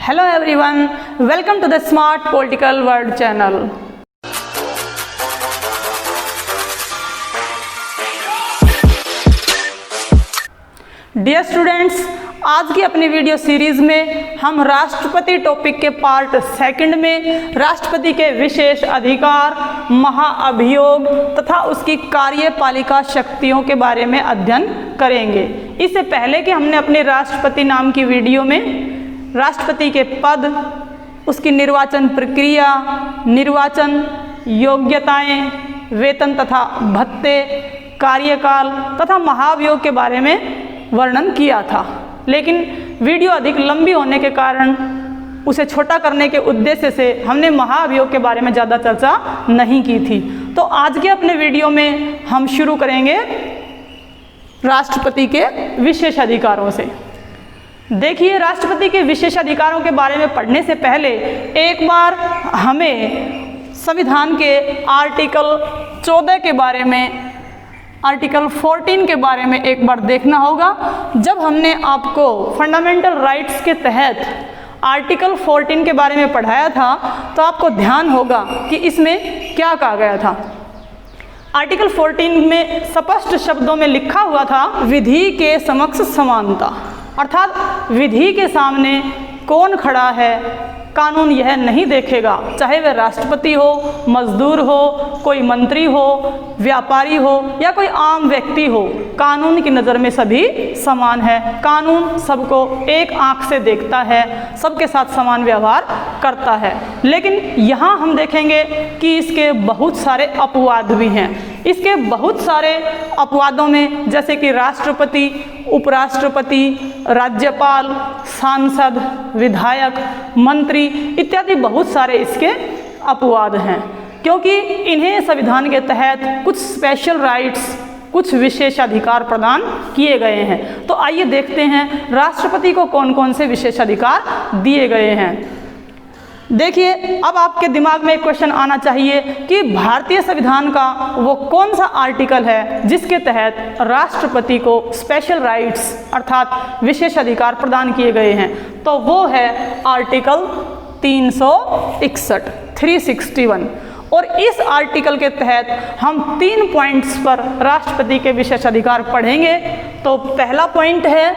Hello everyone, welcome to the Smart Political World channel. Dear students, आज की अपनी video series में हम राष्ट्रपति टॉपिक के पार्ट सेकंड में राष्ट्रपति के विशेष अधिकार, महाअभियोग तथा उसकी कार्यपालिका शक्तियों के बारे में अध्ययन करेंगे। इससे पहले कि हमने अपने राष्ट्रपति नाम की वीडियो में राष्ट्रपति के पद, उसकी निर्वाचन प्रक्रिया, निर्वाचन योग्यताएं, वेतन तथा भत्ते, कार्यकाल तथा महाअभियोग के बारे में वर्णन किया था, लेकिन वीडियो अधिक लंबी होने के कारण उसे छोटा करने के उद्देश्य से हमने महाअभियोग के बारे में ज़्यादा चर्चा नहीं की थी। तो आज के अपने वीडियो में हम शुरू करेंगे राष्ट्रपति के विशेष अधिकारों से। देखिए, राष्ट्रपति के विशेष अधिकारों के बारे में पढ़ने से पहले एक बार हमें संविधान के आर्टिकल 14 के बारे में, आर्टिकल 14 के बारे में एक बार देखना होगा। जब हमने आपको फंडामेंटल राइट्स के तहत आर्टिकल 14 के बारे में पढ़ाया था तो आपको ध्यान होगा कि इसमें क्या कहा गया था। आर्टिकल 14 में स्पष्ट शब्दों में लिखा हुआ था, विधि के समक्ष समानता, अर्थात विधि के सामने कौन खड़ा है कानून यह नहीं देखेगा, चाहे वह राष्ट्रपति हो, मजदूर हो, कोई मंत्री हो, व्यापारी हो या कोई आम व्यक्ति हो, कानून की नज़र में सभी समान है। कानून सबको एक आंख से देखता है, सबके साथ समान व्यवहार करता है। लेकिन यहाँ हम देखेंगे कि इसके बहुत सारे अपवाद भी हैं। इसके बहुत सारे अपवादों में जैसे कि राष्ट्रपति, उपराष्ट्रपति, राज्यपाल, सांसद, विधायक, मंत्री इत्यादि बहुत सारे इसके अपवाद हैं, क्योंकि इन्हें संविधान के तहत कुछ स्पेशल राइट्स, कुछ विशेषाधिकार प्रदान किए गए हैं। तो आइए देखते हैं राष्ट्रपति को कौन कौन से विशेषाधिकार दिए गए हैं। देखिए, अब आपके दिमाग में एक क्वेश्चन आना चाहिए कि भारतीय संविधान का वो कौन सा आर्टिकल है जिसके तहत राष्ट्रपति को स्पेशल राइट्स अर्थात विशेष अधिकार प्रदान किए गए हैं। तो वो है आर्टिकल 361, 361। और इस आर्टिकल के तहत हम 3 पॉइंट्स पर राष्ट्रपति के विशेष अधिकार पढ़ेंगे। तो पहला पॉइंट है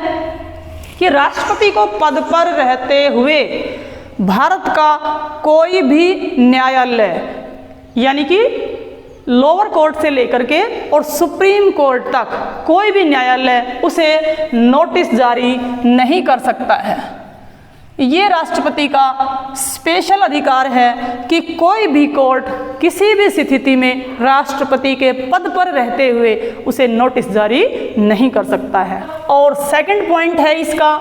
कि राष्ट्रपति को पद पर रहते हुए भारत का कोई भी न्यायालय, यानी कि लोअर कोर्ट से लेकर के और सुप्रीम कोर्ट तक कोई भी न्यायालय उसे नोटिस जारी नहीं कर सकता है। ये राष्ट्रपति का स्पेशल अधिकार है कि कोई भी कोर्ट किसी भी स्थिति में राष्ट्रपति के पद पर रहते हुए उसे नोटिस जारी नहीं कर सकता है। और सेकंड पॉइंट है इसका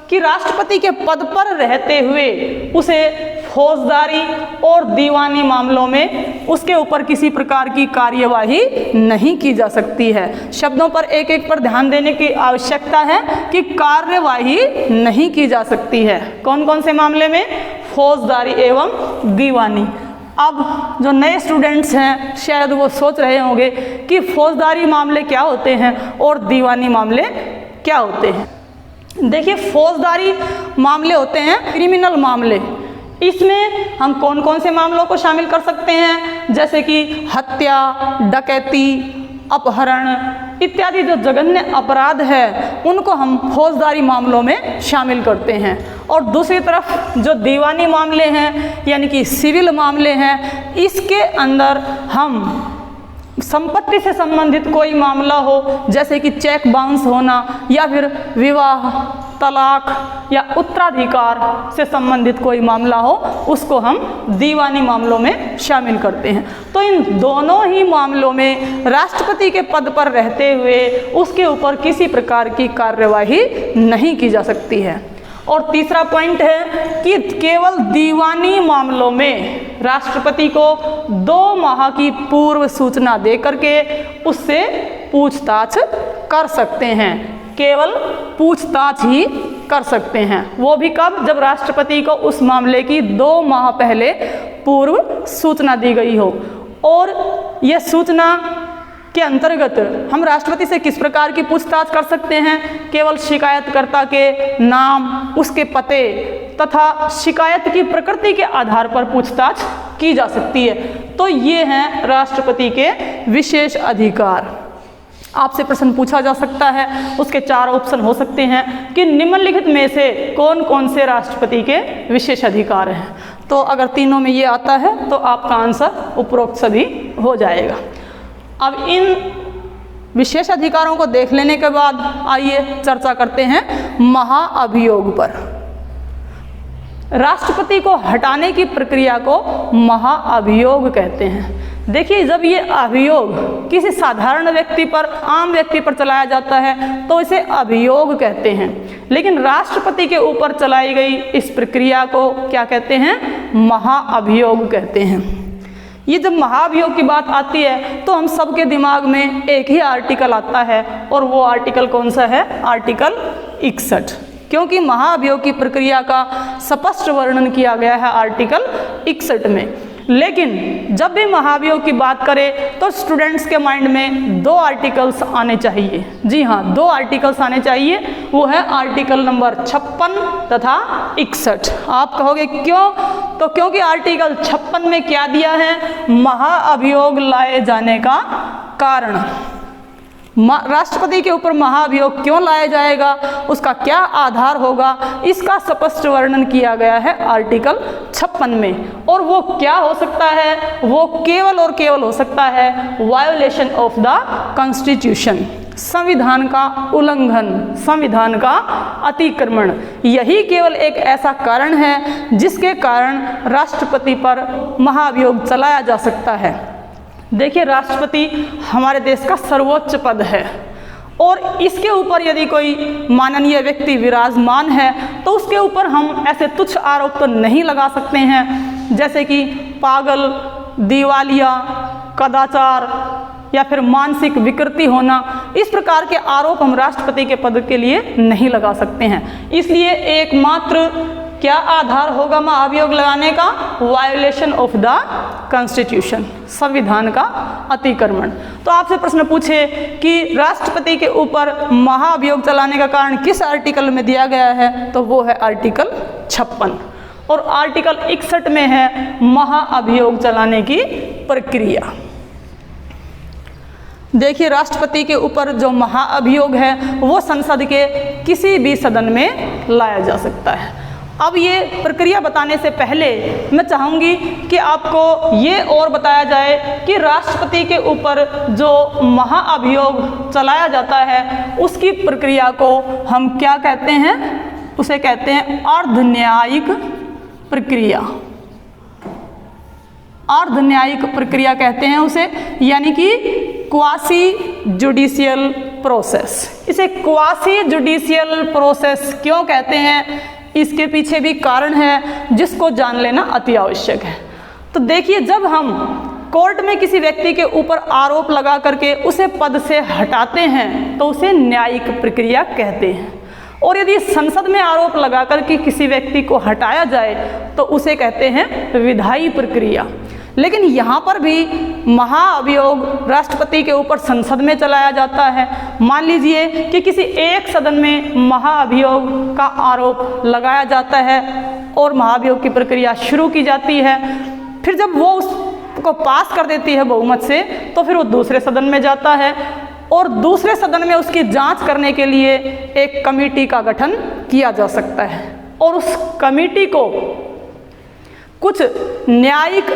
कि राष्ट्रपति के पद पर रहते हुए उसे फौजदारी और दीवानी मामलों में उसके ऊपर किसी प्रकार की कार्यवाही नहीं की जा सकती है। शब्दों पर एक एक पर ध्यान देने की आवश्यकता है कि कार्यवाही नहीं की जा सकती है। कौन कौन से मामले में? फौजदारी एवं दीवानी। अब जो नए स्टूडेंट्स हैं शायद वो सोच रहे होंगे कि फौजदारी मामले क्या होते हैं और दीवानी मामले क्या होते हैं। देखिए, फौजदारी मामले होते हैं क्रिमिनल मामले। इसमें हम कौन कौन से मामलों को शामिल कर सकते हैं, जैसे कि हत्या, डकैती, अपहरण इत्यादि जो जघन्य अपराध है उनको हम फौजदारी मामलों में शामिल करते हैं। और दूसरी तरफ जो दीवानी मामले हैं यानी कि सिविल मामले हैं, इसके अंदर हम संपत्ति से संबंधित कोई मामला हो, जैसे कि चेक बाउंस होना या फिर विवाह, तलाक या उत्तराधिकार से संबंधित कोई मामला हो, उसको हम दीवानी मामलों में शामिल करते हैं। तो इन दोनों ही मामलों में राष्ट्रपति के पद पर रहते हुए उसके ऊपर किसी प्रकार की कार्यवाही नहीं की जा सकती है। और तीसरा पॉइंट है कि केवल दीवानी मामलों में राष्ट्रपति को 2 माह की पूर्व सूचना दे करके उससे पूछताछ कर सकते हैं। केवल पूछताछ ही कर सकते हैं, वो भी कब? जब राष्ट्रपति को उस मामले की 2 माह पहले पूर्व सूचना दी गई हो। और यह सूचना के अंतर्गत हम राष्ट्रपति से किस प्रकार की पूछताछ कर सकते हैं? केवल शिकायतकर्ता के नाम, उसके पते तथा शिकायत की प्रकृति के आधार पर पूछताछ की जा सकती है। तो ये हैं राष्ट्रपति के विशेष अधिकार। आपसे प्रश्न पूछा जा सकता है, उसके 4 ऑप्शन हो सकते हैं कि निम्नलिखित में से कौन कौन से राष्ट्रपति के विशेष अधिकार हैं। तो अगर तीनों में ये आता है तो आपका आंसर उपरोक्त सभी हो जाएगा। अब इन विशेष अधिकारों को देख लेने के बाद आइए चर्चा करते हैं महाअभियोग पर। राष्ट्रपति को हटाने की प्रक्रिया को महाअभियोग कहते हैं। देखिए, जब ये अभियोग किसी साधारण व्यक्ति पर, आम व्यक्ति पर चलाया जाता है तो इसे अभियोग कहते हैं, लेकिन राष्ट्रपति के ऊपर चलाई गई इस प्रक्रिया को क्या कहते हैं? महाअभियोग कहते हैं। ये जब महाअभियोग की बात आती है तो हम सबके दिमाग में एक ही आर्टिकल आता है, और वो आर्टिकल कौन सा है? आर्टिकल 61, क्योंकि महाअभियोग की प्रक्रिया का स्पष्ट वर्णन किया गया है आर्टिकल 61 में। लेकिन जब भी महाअभियोग की बात करें तो स्टूडेंट्स के माइंड में 2 आर्टिकल्स आने चाहिए। जी हाँ, 2 आर्टिकल्स आने चाहिए, वो है आर्टिकल नंबर 56 तथा 61। आप कहोगे क्यों? तो क्योंकि आर्टिकल 56 में क्या दिया है? महाअभियोग लाए जाने का कारण। राष्ट्रपति के ऊपर महाअभियोग क्यों लाया जाएगा, उसका क्या आधार होगा, इसका स्पष्ट वर्णन किया गया है आर्टिकल 56 में। और वो क्या हो सकता है? वो केवल और केवल हो सकता है वायोलेशन ऑफ द कॉन्स्टिट्यूशन, संविधान का उल्लंघन, संविधान का अतिक्रमण। यही केवल एक ऐसा कारण है जिसके कारण राष्ट्रपति पर महाअभियोग चलाया जा सकता है। देखिए, राष्ट्रपति हमारे देश का सर्वोच्च पद है, और इसके ऊपर यदि कोई माननीय व्यक्ति विराजमान है तो उसके ऊपर हम ऐसे तुच्छ आरोप तो नहीं लगा सकते हैं, जैसे कि पागल, दिवालिया, कदाचार या फिर मानसिक विकृति होना। इस प्रकार के आरोप हम राष्ट्रपति के पद के लिए नहीं लगा सकते हैं। इसलिए एकमात्र क्या आधार होगा महाअभियोग लगाने का? वायोलेशन ऑफ द कॉन्स्टिट्यूशन, संविधान का अतिक्रमण। तो आपसे प्रश्न पूछे कि राष्ट्रपति के ऊपर महाअभियोग चलाने का कारण किस आर्टिकल में दिया गया है, तो वो है आर्टिकल 56, और आर्टिकल 61 में है महाअभियोग चलाने की प्रक्रिया। देखिए, राष्ट्रपति के ऊपर जो महाअभियोग है वो संसद के किसी भी सदन में लाया जा सकता है। अब ये प्रक्रिया बताने से पहले मैं चाहूँगी कि आपको ये और बताया जाए कि राष्ट्रपति के ऊपर जो महाअभियोग चलाया जाता है उसकी प्रक्रिया को हम क्या कहते हैं? उसे कहते हैं अर्ध न्यायिक प्रक्रिया। अर्ध न्यायिक प्रक्रिया कहते हैं उसे, यानी कि क्वासी जुडिशियल प्रोसेस। इसे क्वासी जुडिशियल प्रोसेस क्यों कहते हैं, इसके पीछे भी कारण है जिसको जान लेना अति आवश्यक है। तो देखिए, जब हम कोर्ट में किसी व्यक्ति के ऊपर आरोप लगा करके उसे पद से हटाते हैं तो उसे न्यायिक प्रक्रिया कहते हैं, और यदि संसद में आरोप लगा करके किसी व्यक्ति को हटाया जाए तो उसे कहते हैं विधायी प्रक्रिया। लेकिन यहाँ पर भी महाअभियोग राष्ट्रपति के ऊपर संसद में चलाया जाता है। मान लीजिए कि किसी एक सदन में महाअभियोग का आरोप लगाया जाता है और महाअभियोग की प्रक्रिया शुरू की जाती है। फिर जब वो उसको पास कर देती है बहुमत से, तो फिर वो दूसरे सदन में जाता है, और दूसरे सदन में उसकी जांच करने के लिए एक कमेटी का गठन किया जा सकता है, और उस कमेटी को कुछ न्यायिक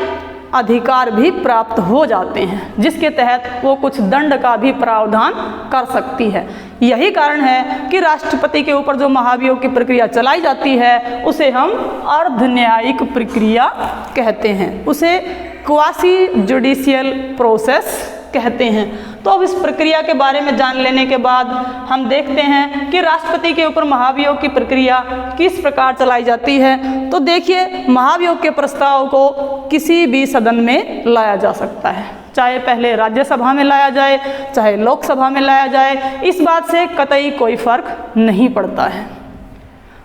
अधिकार भी प्राप्त हो जाते हैं, जिसके तहत वो कुछ दंड का भी प्रावधान कर सकती है। यही कारण है कि राष्ट्रपति के ऊपर जो महाअभियोग की प्रक्रिया चलाई जाती है उसे हम अर्ध न्यायिक प्रक्रिया कहते हैं, उसे क्वासी जुडिशियल प्रोसेस कहते हैं। तो अब इस प्रक्रिया के बारे में जान लेने के बाद हम देखते हैं कि राष्ट्रपति के ऊपर महाअभियोग की प्रक्रिया किस प्रकार चलाई जाती है। तो देखिए, महाअभियोग के प्रस्ताव को किसी भी सदन में लाया जा सकता है, चाहे पहले राज्यसभा में लाया जाए, चाहे लोकसभा में लाया जाए, इस बात से कतई कोई फर्क नहीं पड़ता है।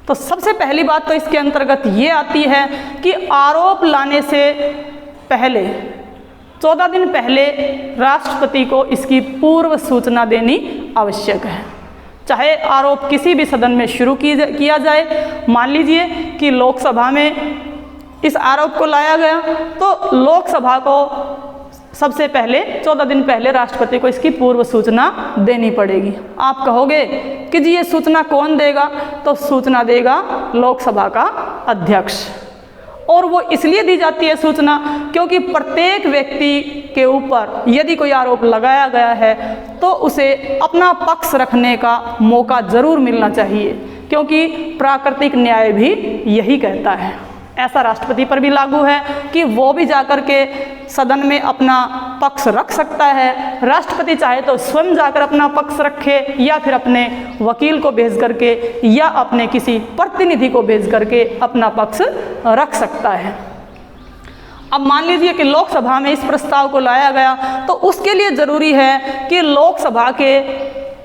तो सबसे पहली बात तो इसके अंतर्गत ये आती है कि आरोप लाने से पहले 14 दिन पहले राष्ट्रपति को इसकी पूर्व सूचना देनी आवश्यक है। चाहे आरोप किसी भी सदन में शुरू किया जाए, मान लीजिए कि लोकसभा में इस आरोप को लाया गया, तो लोकसभा को सबसे पहले 14 दिन पहले राष्ट्रपति को इसकी पूर्व सूचना देनी पड़ेगी। आप कहोगे कि जी ये सूचना कौन देगा, तो सूचना देगा लोकसभा का अध्यक्ष। और वो इसलिए दी जाती है सूचना क्योंकि प्रत्येक व्यक्ति के ऊपर यदि कोई आरोप लगाया गया है तो उसे अपना पक्ष रखने का मौका ज़रूर मिलना चाहिए, क्योंकि प्राकृतिक न्याय भी यही कहता है। ऐसा राष्ट्रपति पर भी लागू है कि वो भी जाकर के सदन में अपना पक्ष रख सकता है। राष्ट्रपति चाहे तो स्वयं जाकर अपना पक्ष रखे, या फिर अपने वकील को भेज करके या अपने किसी प्रतिनिधि को भेज करके अपना पक्ष रख सकता है। अब मान लीजिए कि लोकसभा में इस प्रस्ताव को लाया गया, तो उसके लिए ज़रूरी है कि लोकसभा के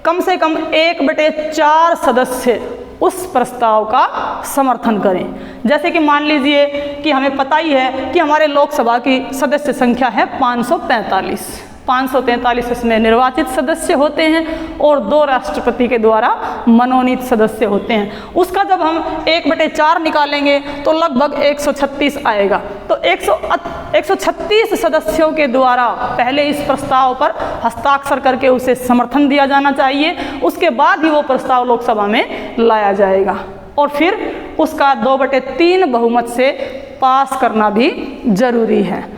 कम से कम 1/4 सदस्य उस प्रस्ताव का समर्थन करें। जैसे कि मान लीजिए कि हमें पता ही है कि हमारे लोकसभा की सदस्य संख्या है 543 इसमें निर्वाचित सदस्य होते हैं और 2 राष्ट्रपति के द्वारा मनोनीत सदस्य होते हैं। उसका जब हम 1/4 निकालेंगे तो लगभग 136 आएगा। तो 136 सदस्यों के द्वारा पहले इस प्रस्ताव पर हस्ताक्षर करके उसे समर्थन दिया जाना चाहिए, उसके बाद ही वो प्रस्ताव लोकसभा में लाया जाएगा और फिर उसका 2/3 बहुमत से पास करना भी जरूरी है।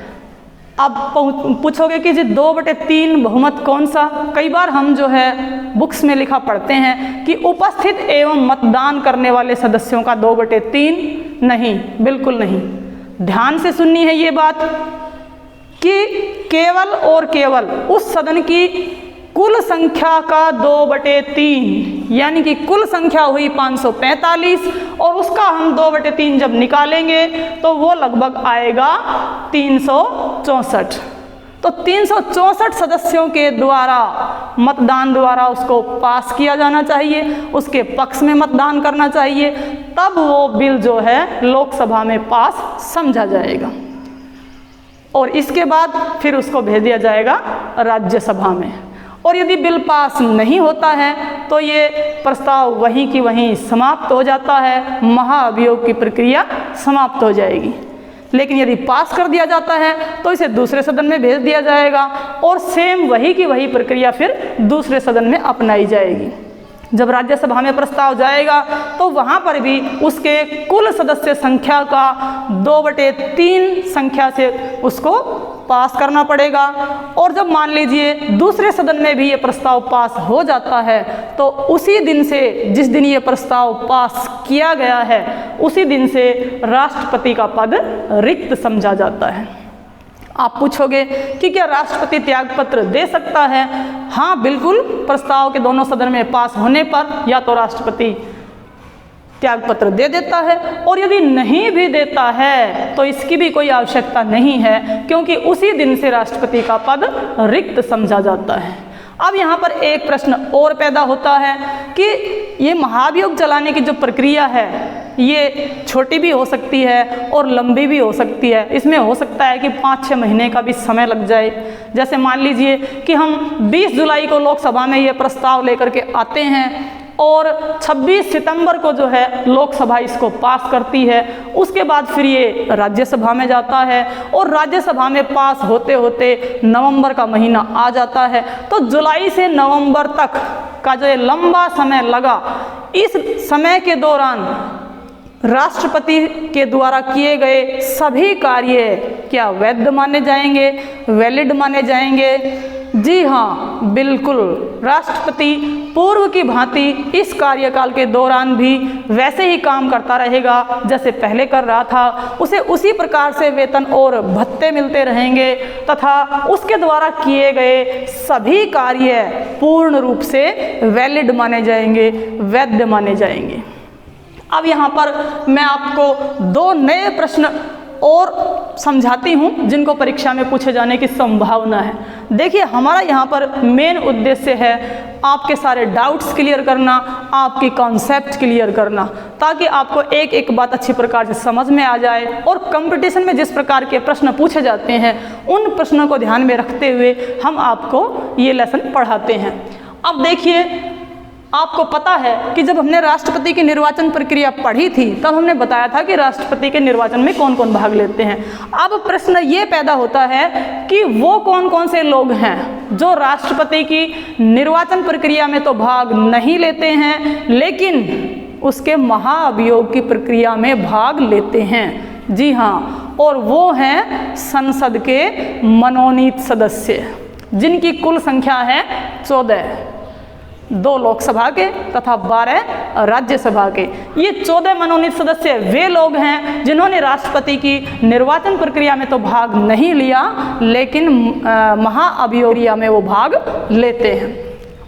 अब पूछोगे कि जी 2/3 बहुमत कौन सा? कई बार हम जो है बुक्स में लिखा पढ़ते हैं कि उपस्थित एवं मतदान करने वाले सदस्यों का 2/3 नहीं, बिल्कुल नहीं। ध्यान से सुननी है ये बात कि केवल और केवल उस सदन की कुल संख्या का 2/3, यानी कि कुल संख्या हुई 545 और उसका हम 2/3 जब निकालेंगे तो वो लगभग आएगा 364। तो 364 सदस्यों के द्वारा मतदान द्वारा उसको पास किया जाना चाहिए, उसके पक्ष में मतदान करना चाहिए, तब वो बिल जो है लोकसभा में पास समझा जाएगा और इसके बाद फिर उसको भेज दिया जाएगा राज्यसभा में। और यदि बिल पास नहीं होता है तो ये प्रस्ताव वहीं की वहीं समाप्त हो जाता है, महाअभियोग की प्रक्रिया समाप्त हो जाएगी। लेकिन यदि पास कर दिया जाता है तो इसे दूसरे सदन में भेज दिया जाएगा और सेम वही की वही प्रक्रिया फिर दूसरे सदन में अपनाई जाएगी। जब राज्यसभा में प्रस्ताव जाएगा तो वहाँ पर भी उसके कुल सदस्य संख्या का 2/3 संख्या से उसको पास करना पड़ेगा। और जब मान लीजिए दूसरे सदन में भी ये प्रस्ताव पास हो जाता है तो उसी दिन से, जिस दिन ये प्रस्ताव पास किया गया है, उसी दिन से राष्ट्रपति का पद रिक्त समझा जाता है। आप पूछोगे कि क्या राष्ट्रपति त्यागपत्र दे सकता है? हाँ बिल्कुल, प्रस्ताव के दोनों सदन में पास होने पर या तो राष्ट्रपति त्यागपत्र दे देता है, और यदि नहीं भी देता है तो इसकी भी कोई आवश्यकता नहीं है, क्योंकि उसी दिन से राष्ट्रपति का पद रिक्त समझा जाता है। अब यहाँ पर एक प्रश्न और पैदा होता है कि ये महाभियोग चलाने की जो प्रक्रिया है ये छोटी भी हो सकती है और लंबी भी हो सकती है। इसमें हो सकता है कि 5-6 महीने का भी समय लग जाए। जैसे मान लीजिए कि हम 20 जुलाई को लोकसभा में ये प्रस्ताव लेकर के आते हैं और 26 सितंबर को जो है लोकसभा इसको पास करती है, उसके बाद फिर ये राज्यसभा में जाता है और राज्यसभा में पास होते होते नवंबर का महीना आ जाता है। तो जुलाई से नवंबर तक का जो ये लंबा समय लगा, इस समय के दौरान राष्ट्रपति के द्वारा किए गए सभी कार्य क्या वैध माने जाएंगे, वैलिड माने जाएंगे? जी हाँ, बिल्कुल। राष्ट्रपति पूर्व की भांति इस कार्यकाल के दौरान भी वैसे ही काम करता रहेगा जैसे पहले कर रहा था। उसे उसी प्रकार से वेतन और भत्ते मिलते रहेंगे तथा उसके द्वारा किए गए सभी कार्य पूर्ण रूप से वैलिड माने जाएंगे, वैध माने जाएंगे। अब यहाँ पर मैं आपको 2 नए प्रश्न और समझाती हूँ जिनको परीक्षा में पूछे जाने की संभावना है। देखिए, हमारा यहाँ पर मेन उद्देश्य है आपके सारे डाउट्स क्लियर करना, आपकी कॉन्सेप्ट क्लियर करना, ताकि आपको एक एक बात अच्छी प्रकार से समझ में आ जाए और कंपटीशन में जिस प्रकार के प्रश्न पूछे जाते हैं उन प्रश्नों को ध्यान में रखते हुए हम आपको ये लेसन पढ़ाते हैं। अब देखिए, आपको पता है कि जब हमने राष्ट्रपति की निर्वाचन प्रक्रिया पढ़ी थी तब हमने बताया था कि राष्ट्रपति के निर्वाचन में कौन कौन भाग लेते हैं। अब प्रश्न ये पैदा होता है कि वो कौन कौन से लोग हैं जो राष्ट्रपति की निर्वाचन प्रक्रिया में तो भाग नहीं लेते हैं लेकिन उसके महाअभियोग की प्रक्रिया में भाग लेते हैं। जी हाँ, और वो हैं संसद के मनोनीत सदस्य, जिनकी कुल संख्या है 14, 2 लोकसभा के तथा 12 राज्यसभा के। ये 14 मनोनीत सदस्य वे लोग हैं जिन्होंने राष्ट्रपति की निर्वाचन प्रक्रिया में तो भाग नहीं लिया लेकिन महाअभियोग प्रक्रिया में वो भाग लेते हैं।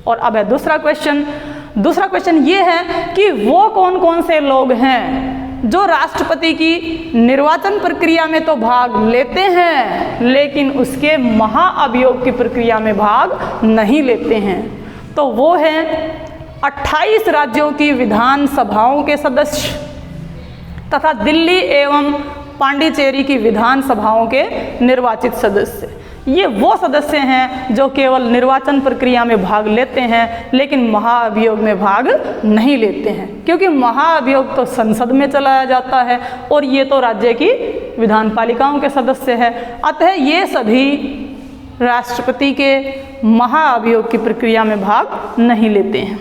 और अब है दूसरा क्वेश्चन ये है कि वो कौन कौन से लोग हैं जो राष्ट्रपति की निर्वाचन प्रक्रिया में तो भाग लेते हैं लेकिन उसके महाअभियोग की प्रक्रिया में भाग नहीं लेते हैं। तो वो हैं 28 राज्यों की विधानसभाओं के सदस्य तथा दिल्ली एवं पांडिचेरी की विधानसभाओं के निर्वाचित सदस्य। ये वो सदस्य हैं जो केवल निर्वाचन प्रक्रिया में भाग लेते हैं लेकिन महाअभियोग में भाग नहीं लेते हैं, क्योंकि महाअभियोग तो संसद में चलाया जाता है और ये तो राज्य की विधान पालिकाओं के सदस्य हैं। अतः ये सभी राष्ट्रपति के महाअभियोग की प्रक्रिया में भाग नहीं लेते हैं।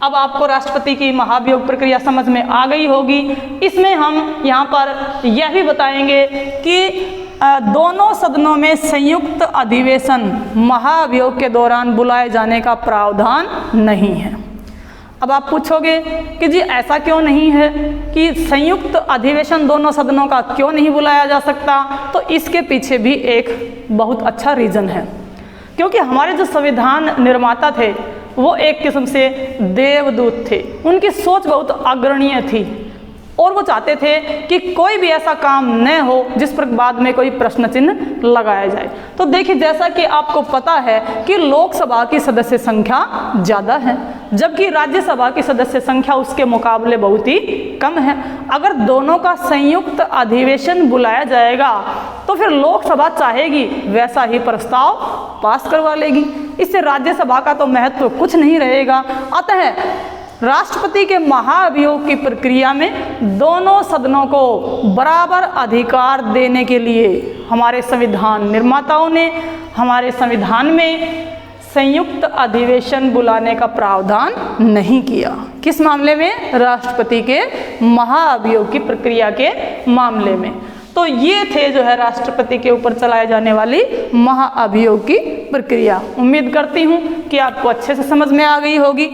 अब आपको राष्ट्रपति की महाअभियोग प्रक्रिया समझ में आ गई होगी। इसमें हम यहाँ पर यह भी बताएंगे कि दोनों सदनों में संयुक्त अधिवेशन महाअभियोग के दौरान बुलाए जाने का प्रावधान नहीं है। अब आप पूछोगे कि जी ऐसा क्यों नहीं है कि संयुक्त अधिवेशन दोनों सदनों का क्यों नहीं बुलाया जा सकता? तो इसके पीछे भी एक बहुत अच्छा रीज़न है, क्योंकि हमारे जो संविधान निर्माता थे वो एक किस्म से देवदूत थे। उनकी सोच बहुत अग्रणीय थी और वो चाहते थे कि कोई भी ऐसा काम न हो जिस पर बाद में कोई प्रश्न चिन्ह लगाया जाए। तो देखिए, जैसा कि आपको पता है कि लोकसभा की सदस्य संख्या ज़्यादा है जबकि राज्यसभा की सदस्य संख्या उसके मुकाबले बहुत ही कम है। अगर दोनों का संयुक्त अधिवेशन बुलाया जाएगा तो फिर लोकसभा चाहेगी वैसा ही प्रस्ताव पास करवा लेगी, इससे राज्यसभा का तो महत्व कुछ नहीं रहेगा। अतः राष्ट्रपति के महाअभियोग की प्रक्रिया में दोनों सदनों को बराबर अधिकार देने के लिए हमारे संविधान निर्माताओं ने हमारे संविधान में संयुक्त अधिवेशन बुलाने का प्रावधान नहीं किया। किस मामले में? राष्ट्रपति के महाअभियोग की प्रक्रिया के मामले में। तो ये थे जो है राष्ट्रपति के ऊपर चलाए जाने वाली महाअभियोग की प्रक्रिया। उम्मीद करती हूँ कि आपको अच्छे से समझ में आ गई होगी।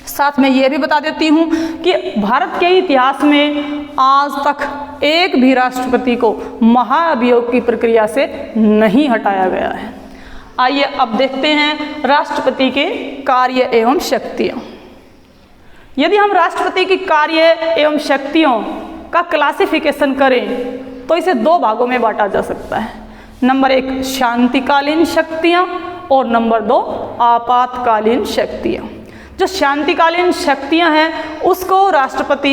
साथ में ये भी बता देती हूँ कि भारत के इतिहास में आज तक एक भी राष्ट्रपति को महाअभियोग की प्रक्रिया से नहीं हटाया गया है। आइए अब देखते हैं राष्ट्रपति के कार्य एवं शक्तियाँ। यदि हम राष्ट्रपति की कार्य एवं शक्तियों का क्लासिफिकेशन करें तो इसे 2 भागों में बांटा जा सकता है। नंबर 1 शांतिकालीन शक्तियाँ और नंबर 2 आपातकालीन शक्तियाँ। जो शांतिकालीन शक्तियां हैं उसको राष्ट्रपति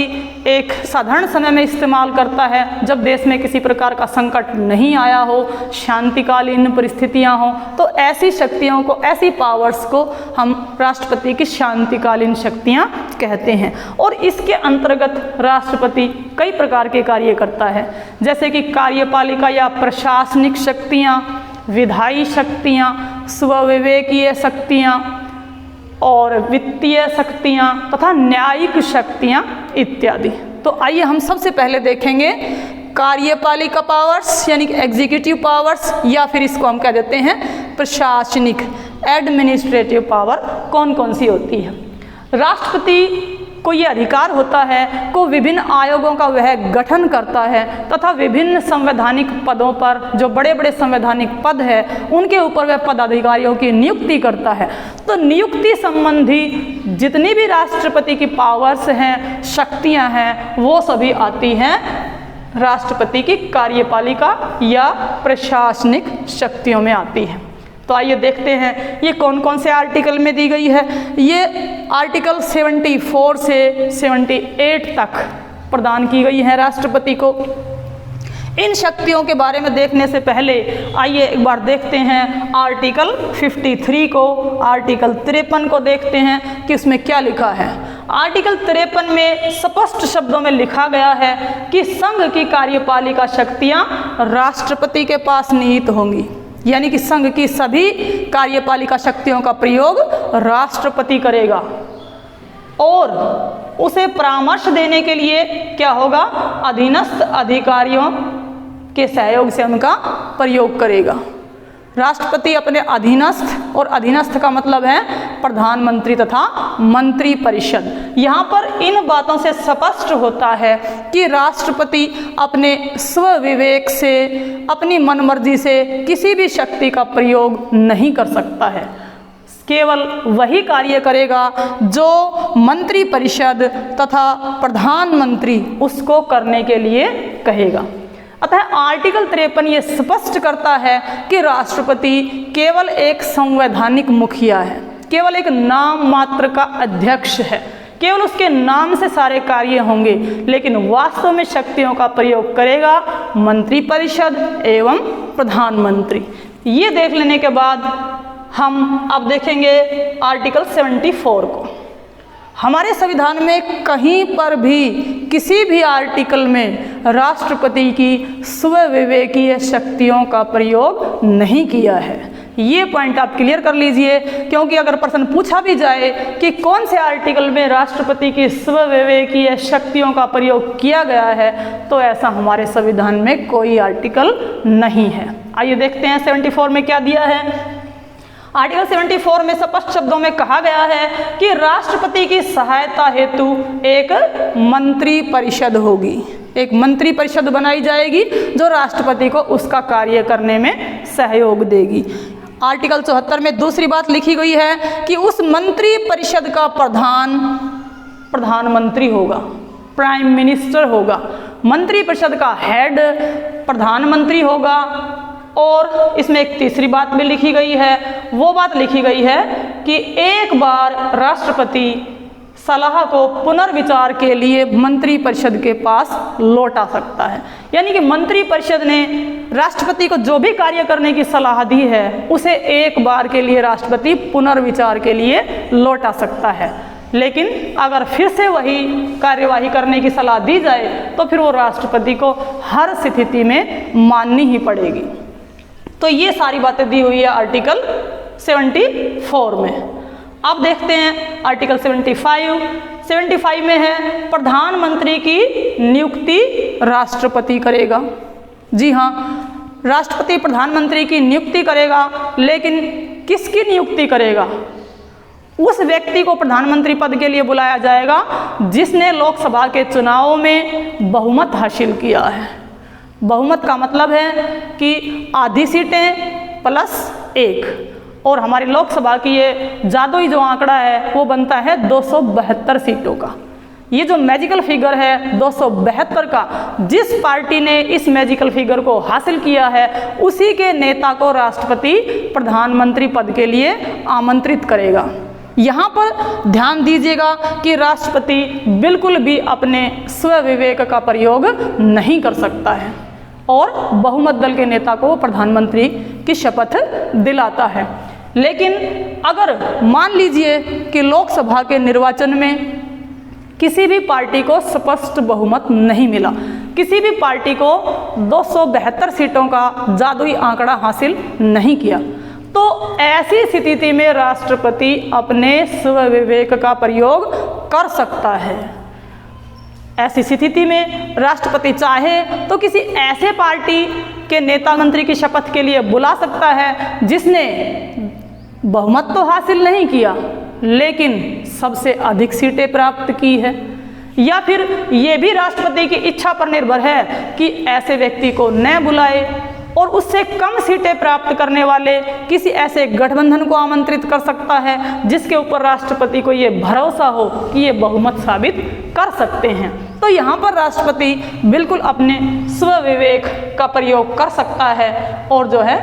एक साधारण समय में इस्तेमाल करता है जब देश में किसी प्रकार का संकट नहीं आया हो, शांतिकालीन परिस्थितियां हो, तो ऐसी शक्तियों को, ऐसी पावर्स को हम राष्ट्रपति की शांतिकालीन शक्तियां कहते हैं। और इसके अंतर्गत राष्ट्रपति कई प्रकार के कार्य करता है, जैसे कि कार्यपालिका या प्रशासनिक शक्तियाँ, विधायी शक्तियाँ, स्वविवेकीय शक्तियाँ और वित्तीय शक्तियाँ तथा न्यायिक शक्तियाँ इत्यादि। तो आइए हम सबसे पहले देखेंगे कार्यपालिका पावर्स यानी कि एग्जीक्यूटिव पावर्स, या फिर इसको हम कह देते हैं प्रशासनिक, एडमिनिस्ट्रेटिव पावर कौन कौन सी होती है। राष्ट्रपति को ये अधिकार होता है को विभिन्न आयोगों का वह गठन करता है तथा विभिन्न संवैधानिक पदों पर, जो बड़े बड़े संवैधानिक पद है उनके ऊपर वह पदाधिकारियों की नियुक्ति करता है। तो नियुक्ति संबंधी जितनी भी राष्ट्रपति की पावर्स हैं, शक्तियां हैं, वो सभी आती हैं राष्ट्रपति की कार्यपालिका या प्रशासनिक शक्तियों में आती है। तो आइए देखते हैं ये कौन कौन से आर्टिकल में दी गई है। ये आर्टिकल 74 से 78 तक प्रदान की गई है राष्ट्रपति को। इन शक्तियों के बारे में देखने से पहले आइए एक बार देखते हैं आर्टिकल 53 को, आर्टिकल 53 को देखते हैं कि उसमें क्या लिखा है। आर्टिकल 53 में स्पष्ट शब्दों में लिखा गया है कि संघ की कार्यपालिका शक्तियां राष्ट्रपति के पास निहित होंगी, यानी कि संघ की सभी कार्यपालिका शक्तियों का प्रयोग राष्ट्रपति करेगा और उसे परामर्श देने के लिए क्या होगा, अधीनस्थ अधिकारियों के सहयोग से उनका प्रयोग करेगा। राष्ट्रपति अपने अधीनस्थ, और अधीनस्थ का मतलब है प्रधानमंत्री तथा मंत्री परिषद। यहाँ पर इन बातों से स्पष्ट होता है कि राष्ट्रपति अपने स्वविवेक से, अपनी मनमर्जी से किसी भी शक्ति का प्रयोग नहीं कर सकता है। केवल वही कार्य करेगा जो मंत्री परिषद तथा प्रधानमंत्री उसको करने के लिए कहेगा। अतः आर्टिकल 53 ये स्पष्ट करता है कि राष्ट्रपति केवल एक संवैधानिक मुखिया है, केवल एक नाम मात्र का अध्यक्ष है, केवल उसके नाम से सारे कार्य होंगे, लेकिन वास्तव में शक्तियों का प्रयोग करेगा मंत्री परिषद एवं प्रधानमंत्री। ये देख लेने के बाद हम अब देखेंगे आर्टिकल 74 को। हमारे संविधान में कहीं पर भी किसी भी आर्टिकल में राष्ट्रपति की स्वविवेकीय शक्तियों का प्रयोग नहीं किया है। ये पॉइंट आप क्लियर कर लीजिए, क्योंकि अगर प्रश्न पूछा भी जाए कि कौन से आर्टिकल में राष्ट्रपति की स्वविवेकीय शक्तियों का प्रयोग किया गया है, तो ऐसा हमारे संविधान में कोई आर्टिकल नहीं है। आइए देखते हैं 74 में क्या दिया है। आर्टिकल 74 में स्पष्ट शब्दों में कहा गया है कि राष्ट्रपति की सहायता हेतु एक मंत्री परिषद होगी, एक मंत्री परिषद बनाई जाएगी जो राष्ट्रपति को उसका कार्य करने में सहयोग देगी। आर्टिकल 74 में दूसरी बात लिखी गई है कि उस मंत्री परिषद का प्रधान प्रधानमंत्री होगा, प्राइम मिनिस्टर होगा। मंत्री परिषद का हेड प्रधानमंत्री होगा। और इसमें एक तीसरी बात भी लिखी गई है, वो बात लिखी गई है कि एक बार राष्ट्रपति सलाह को पुनर्विचार के लिए मंत्री परिषद के पास लौटा सकता है, यानी कि मंत्री परिषद ने राष्ट्रपति को जो भी कार्य करने की सलाह दी है उसे एक बार के लिए राष्ट्रपति पुनर्विचार के लिए लौटा सकता है। लेकिन अगर फिर से वही कार्यवाही करने की सलाह दी जाए तो फिर वो राष्ट्रपति को हर स्थिति में माननी ही पड़ेगी। तो ये सारी बातें दी हुई है आर्टिकल 74 में। अब देखते हैं आर्टिकल 75 में है प्रधानमंत्री की नियुक्ति राष्ट्रपति करेगा। जी हाँ, राष्ट्रपति प्रधानमंत्री की नियुक्ति करेगा, लेकिन किसकी नियुक्ति करेगा? उस व्यक्ति को प्रधानमंत्री पद के लिए बुलाया जाएगा जिसने लोकसभा के चुनावों में बहुमत हासिल किया है। बहुमत का मतलब है कि आधी सीटें प्लस 1, और हमारी लोकसभा की ये जादुई जो आंकड़ा है वो बनता है 272 सीटों का। ये जो मैजिकल फिगर है 272 का, जिस पार्टी ने इस मैजिकल फिगर को हासिल किया है उसी के नेता को राष्ट्रपति प्रधानमंत्री पद के लिए आमंत्रित करेगा। यहाँ पर ध्यान दीजिएगा कि राष्ट्रपति बिल्कुल भी अपने स्वविवेक का प्रयोग नहीं कर सकता है और बहुमत दल के नेता को प्रधानमंत्री की शपथ दिलाता है। लेकिन अगर मान लीजिए कि लोकसभा के निर्वाचन में किसी भी पार्टी को स्पष्ट बहुमत नहीं मिला, किसी भी पार्टी को 272 सीटों का जादुई आंकड़ा हासिल नहीं किया, तो ऐसी स्थिति में राष्ट्रपति अपने स्वविवेक का प्रयोग कर सकता है। ऐसी स्थिति में राष्ट्रपति चाहे तो किसी ऐसे पार्टी के नेता मंत्री की शपथ के लिए बुला सकता है जिसने बहुमत तो हासिल नहीं किया लेकिन सबसे अधिक सीटें प्राप्त की है, या फिर ये भी राष्ट्रपति की इच्छा पर निर्भर है कि ऐसे व्यक्ति को न बुलाए और उससे कम सीटें प्राप्त करने वाले किसी ऐसे गठबंधन को आमंत्रित कर सकता है जिसके ऊपर राष्ट्रपति को ये भरोसा हो कि ये बहुमत साबित कर सकते हैं। तो यहाँ पर राष्ट्रपति बिल्कुल अपने स्वविवेक का प्रयोग कर सकता है और जो है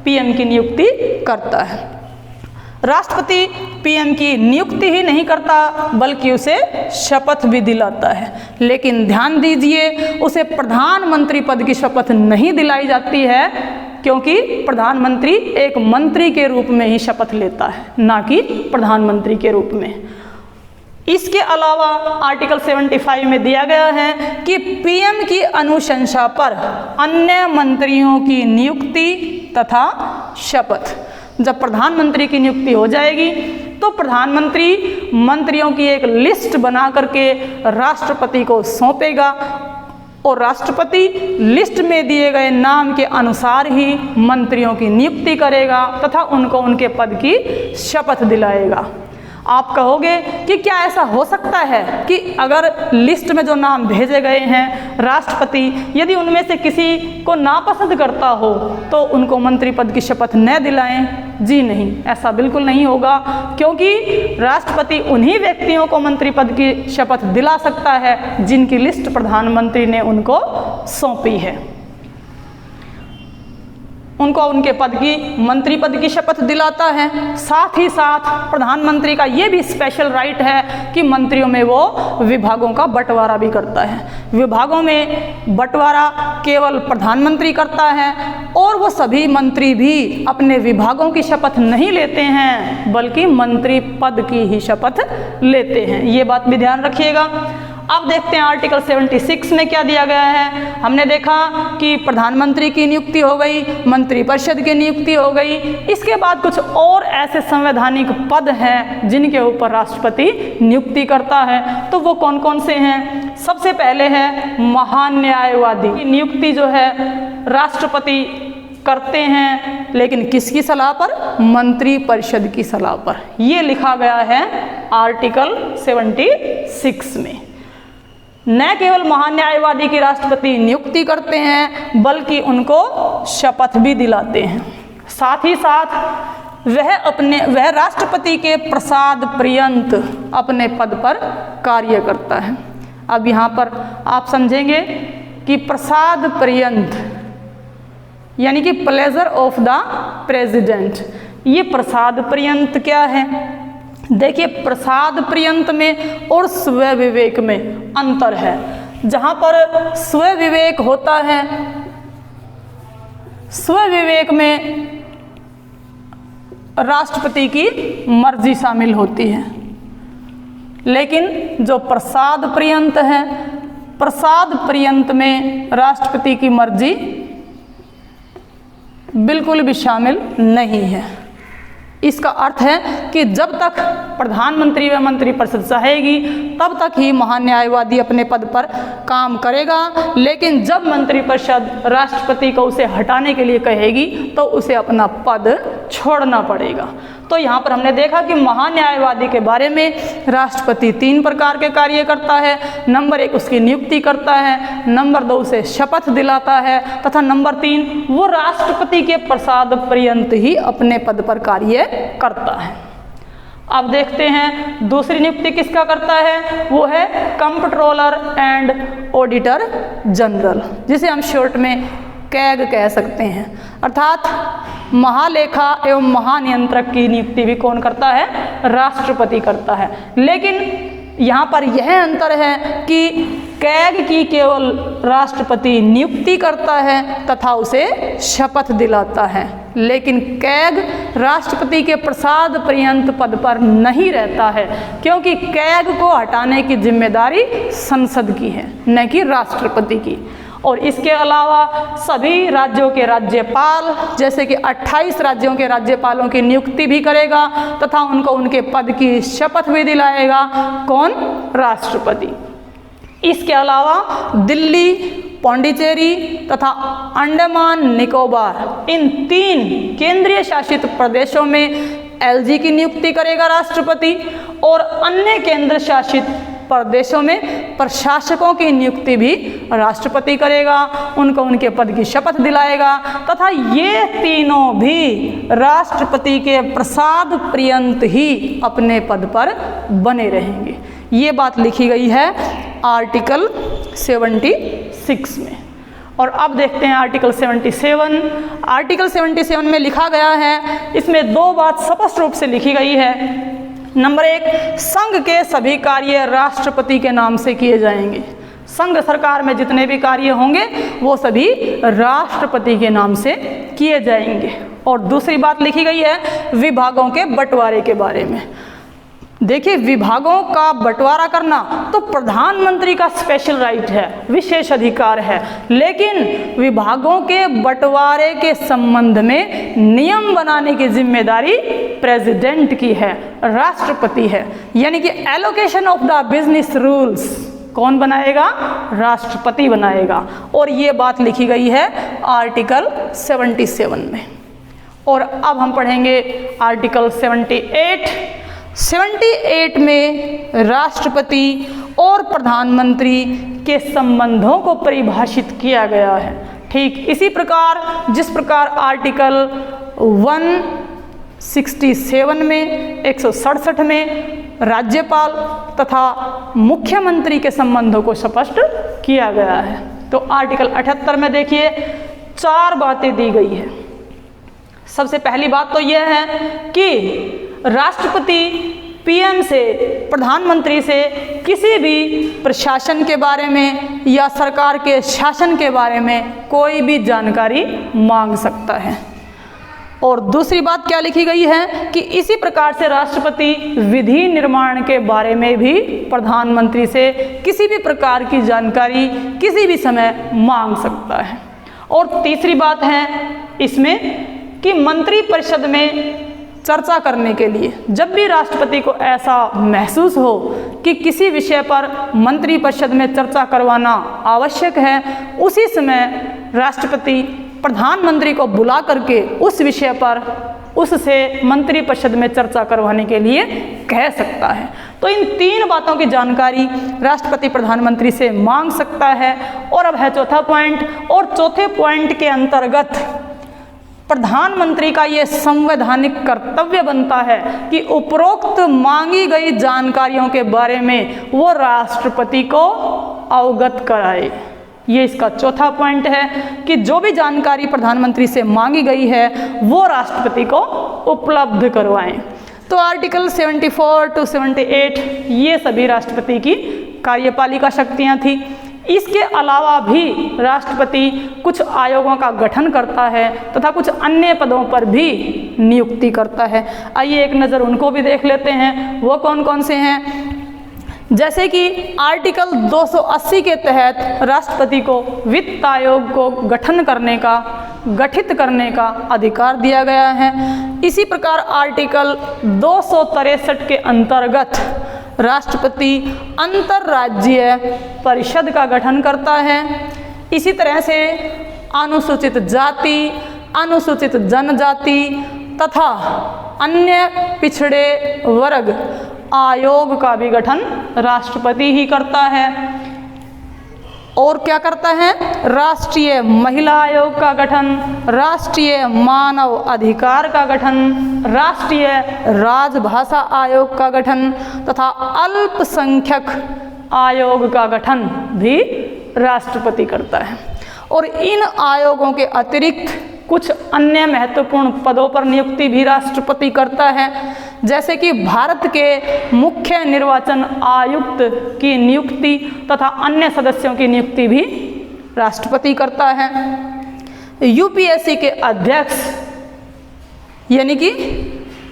पीएम की नियुक्ति करता है। राष्ट्रपति पीएम की नियुक्ति ही नहीं करता बल्कि उसे शपथ भी दिलाता है। लेकिन ध्यान दीजिए, उसे प्रधानमंत्री पद की शपथ नहीं दिलाई जाती है, क्योंकि प्रधानमंत्री एक मंत्री के रूप में ही शपथ लेता है, ना कि प्रधानमंत्री के रूप में। इसके अलावा आर्टिकल 75 में दिया गया है कि पीएम की अनुशंसा पर अन्य मंत्रियों की नियुक्ति तथा शपथ, जब प्रधानमंत्री की नियुक्ति हो जाएगी तो प्रधानमंत्री मंत्रियों की एक लिस्ट बना करके राष्ट्रपति को सौंपेगा और राष्ट्रपति लिस्ट में दिए गए नाम के अनुसार ही मंत्रियों की नियुक्ति करेगा तथा उनको उनके पद की शपथ दिलाएगा। आप कहोगे कि क्या ऐसा हो सकता है कि अगर लिस्ट में जो नाम भेजे गए हैं राष्ट्रपति यदि उनमें से किसी को नापसंद करता हो तो उनको मंत्री पद की शपथ न दिलाएं? जी नहीं, ऐसा बिल्कुल नहीं होगा, क्योंकि राष्ट्रपति उन्हीं व्यक्तियों को मंत्री पद की शपथ दिला सकता है जिनकी लिस्ट प्रधानमंत्री ने उनको सौंपी है। उनको उनके पद की मंत्री पद की शपथ दिलाता है। साथ ही साथ प्रधानमंत्री का ये भी स्पेशल राइट है कि मंत्रियों में वो विभागों का बंटवारा भी करता है। विभागों में बंटवारा केवल प्रधानमंत्री करता है और वो सभी मंत्री भी अपने विभागों की शपथ नहीं लेते हैं बल्कि मंत्री पद की ही शपथ लेते हैं। ये बात भी ध्यान रखिएगा। अब देखते हैं आर्टिकल 76 में क्या दिया गया है। हमने देखा कि प्रधानमंत्री की नियुक्ति हो गई, मंत्रिपरिषद की नियुक्ति हो गई। इसके बाद कुछ और ऐसे संवैधानिक पद हैं जिनके ऊपर राष्ट्रपति नियुक्ति करता है। तो वो कौन कौन से हैं? सबसे पहले है महान्यायवादी की नियुक्ति जो है राष्ट्रपति करते हैं, लेकिन किसकी सलाह पर? मंत्रिपरिषद की सलाह पर। ये लिखा गया है आर्टिकल 76 में। न केवल महान्यायवादी की राष्ट्रपति नियुक्ति करते हैं बल्कि उनको शपथ भी दिलाते हैं। साथ ही साथ वह राष्ट्रपति के प्रसाद पर्यंत अपने पद पर कार्य करता है। अब यहाँ पर आप समझेंगे कि प्रसाद पर्यंत यानी कि प्लेजर ऑफ द प्रेसिडेंट, ये प्रसाद पर्यंत क्या है? देखिए, प्रसाद पर्यंत में और स्वविवेक में अंतर है। जहाँ पर स्वविवेक होता है, स्वविवेक में राष्ट्रपति की मर्जी शामिल होती है, लेकिन जो प्रसाद पर्यंत है, प्रसाद पर्यंत में राष्ट्रपति की मर्जी बिल्कुल भी शामिल नहीं है। इसका अर्थ है कि जब तक प्रधानमंत्री व मंत्रिपरिषद चाहेगी तब तक ही महान्यायवादी अपने पद पर काम करेगा, लेकिन जब मंत्रिपरिषद राष्ट्रपति को उसे हटाने के लिए कहेगी तो उसे अपना पद छोड़ना पड़ेगा। तो यहाँ पर हमने देखा कि महान्यायवादी के बारे में राष्ट्रपति 3 प्रकार के कार्य करता है। नंबर 1 उसकी नियुक्ति करता है, नंबर 2 उसे शपथ दिलाता है तथा नंबर 3 वो राष्ट्रपति के प्रसाद पर्यंत ही अपने पद पर कार्य करता है। अब देखते हैं दूसरी नियुक्ति किसका करता है। वो है कंप्ट्रोलर एंड ऑडिटर जनरल, जिसे हम शॉर्ट में कैग कह सकते हैं। अर्थात महालेखा एवं महानियंत्रक की नियुक्ति भी कौन करता है? राष्ट्रपति करता है। लेकिन यहाँ पर यह अंतर है कि कैग की केवल राष्ट्रपति नियुक्ति करता है तथा उसे शपथ दिलाता है, लेकिन कैग राष्ट्रपति के प्रसाद पर्यंत पद पर नहीं रहता है, क्योंकि कैग को हटाने की जिम्मेदारी संसद की है, न कि राष्ट्रपति की। और इसके अलावा सभी राज्यों के राज्यपाल, जैसे कि 28 राज्यों के राज्यपालों की नियुक्ति भी करेगा तथा उनको उनके पद की शपथ भी दिलाएगा। कौन? राष्ट्रपति। इसके अलावा दिल्ली, पौंडीचेरी तथा अंडमान निकोबार, इन 3 केंद्रीय शासित प्रदेशों में एलजी की नियुक्ति करेगा राष्ट्रपति, और अन्य केंद्र शासित प्रदेशों में प्रशासकों की नियुक्ति भी राष्ट्रपति करेगा, उनको उनके पद की शपथ दिलाएगा तथा ये तीनों भी राष्ट्रपति के प्रसाद पर्यंत ही अपने पद पर बने रहेंगे। ये बात लिखी गई है आर्टिकल 76 में। और अब देखते हैं आर्टिकल 77। आर्टिकल 77 में लिखा गया है, इसमें दो बात स्पष्ट रूप से लिखी गई है। नंबर 1, संघ के सभी कार्य राष्ट्रपति के नाम से किए जाएंगे। संघ सरकार में जितने भी कार्य होंगे वो सभी राष्ट्रपति के नाम से किए जाएंगे। और दूसरी बात लिखी गई है विभागों के बंटवारे के बारे में। देखिए, विभागों का बंटवारा करना तो प्रधानमंत्री का स्पेशल राइट है, विशेष अधिकार है, लेकिन विभागों के बंटवारे के संबंध में नियम बनाने की जिम्मेदारी प्रेसिडेंट की है, राष्ट्रपति है। यानी कि allocation of the business rules कौन बनाएगा? राष्ट्रपति बनाएगा। और ये बात लिखी गई है आर्टिकल 77 में। और अब हम पढ़ेंगे आर्टिकल 78। 78 में राष्ट्रपति और प्रधानमंत्री के संबंधों को परिभाषित किया गया है। ठीक इसी प्रकार जिस प्रकार आर्टिकल 167 में, 167 में राज्यपाल तथा मुख्यमंत्री के संबंधों को स्पष्ट किया गया है। तो आर्टिकल 78 में देखिए 4 बातें दी गई है। सबसे पहली बात तो यह है कि राष्ट्रपति पीएम से, प्रधानमंत्री से किसी भी प्रशासन के बारे में या सरकार के शासन के बारे में कोई भी जानकारी मांग सकता है। और दूसरी बात क्या लिखी गई है कि इसी प्रकार से राष्ट्रपति विधि निर्माण के बारे में भी प्रधानमंत्री से किसी भी प्रकार की जानकारी किसी भी समय मांग सकता है। और तीसरी बात है इसमें कि मंत्रिपरिषद में चर्चा करने के लिए जब भी राष्ट्रपति को ऐसा महसूस हो कि किसी विषय पर मंत्रिपरिषद में चर्चा करवाना आवश्यक है, उसी समय राष्ट्रपति प्रधानमंत्री को बुला करके उस विषय पर उससे मंत्रिपरिषद में चर्चा करवाने के लिए कह सकता है। तो इन 3 बातों की जानकारी राष्ट्रपति प्रधानमंत्री से मांग सकता है। और अब है चौथा पॉइंट, और चौथे पॉइंट के अंतर्गत प्रधानमंत्री का ये संवैधानिक कर्तव्य बनता है कि उपरोक्त मांगी गई जानकारियों के बारे में वो राष्ट्रपति को अवगत कराए। ये इसका चौथा पॉइंट है कि जो भी जानकारी प्रधानमंत्री से मांगी गई है वो राष्ट्रपति को उपलब्ध करवाएं। तो आर्टिकल 74 to 78 ये सभी राष्ट्रपति की कार्यपालिका शक्तियां थी। इसके अलावा भी राष्ट्रपति कुछ आयोगों का गठन करता है तथा कुछ अन्य पदों पर भी नियुक्ति करता है। आइए एक नज़र उनको भी देख लेते हैं, वो कौन कौन से हैं। जैसे कि आर्टिकल 280 के तहत राष्ट्रपति को वित्त आयोग को गठित करने का अधिकार दिया गया है। इसी प्रकार आर्टिकल 263 के अंतर्गत राष्ट्रपति अंतर्राज्यीय परिषद का गठन करता है। इसी तरह से अनुसूचित जाति, अनुसूचित जनजाति तथा अन्य पिछड़े वर्ग आयोग का भी गठन राष्ट्रपति ही करता है। और क्या करता है? राष्ट्रीय महिला आयोग का गठन, राष्ट्रीय मानव अधिकार का गठन, राष्ट्रीय राजभाषा आयोग का गठन तथा अल्पसंख्यक आयोग का गठन भी राष्ट्रपति करता है। और इन आयोगों के अतिरिक्त कुछ अन्य महत्वपूर्ण पदों पर नियुक्ति भी राष्ट्रपति करता है। जैसे कि भारत के मुख्य निर्वाचन आयुक्त की नियुक्ति तथा अन्य सदस्यों की नियुक्ति भी राष्ट्रपति करता है। यूपीएससी के अध्यक्ष यानी कि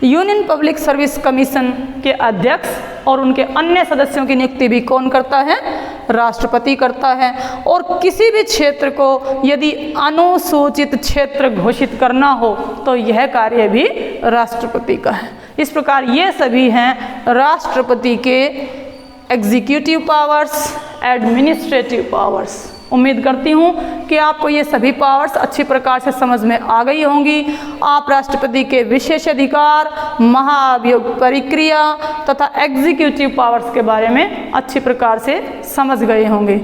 यूनियन पब्लिक सर्विस कमीशन के अध्यक्ष और उनके अन्य सदस्यों की नियुक्ति भी कौन करता है? राष्ट्रपति करता है। और किसी भी क्षेत्र को यदि अनुसूचित क्षेत्र घोषित करना हो तो यह कार्य भी राष्ट्रपति का है। इस प्रकार ये सभी हैं राष्ट्रपति के एग्जीक्यूटिव पावर्स, एडमिनिस्ट्रेटिव पावर्स। उम्मीद करती हूँ कि आपको ये सभी पावर्स अच्छी प्रकार से समझ में आ गई होंगी। आप राष्ट्रपति के विशेषाधिकार, महाभियोग प्रक्रिया तथा एग्जीक्यूटिव पावर्स के बारे में अच्छी प्रकार से समझ गए होंगे।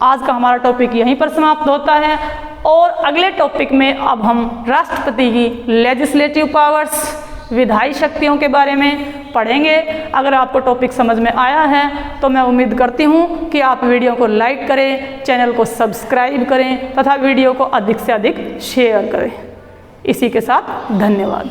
आज का हमारा टॉपिक यहीं पर समाप्त होता है और अगले टॉपिक में अब हम राष्ट्रपति की लेजिस्लेटिव पावर्स विधायी शक्तियों के बारे में पढ़ेंगे। अगर आपको टॉपिक समझ में आया है तो मैं उम्मीद करती हूँ कि आप वीडियो को लाइक करें, चैनल को सब्सक्राइब करें तथा वीडियो को अधिक से अधिक शेयर करें। इसी के साथ धन्यवाद।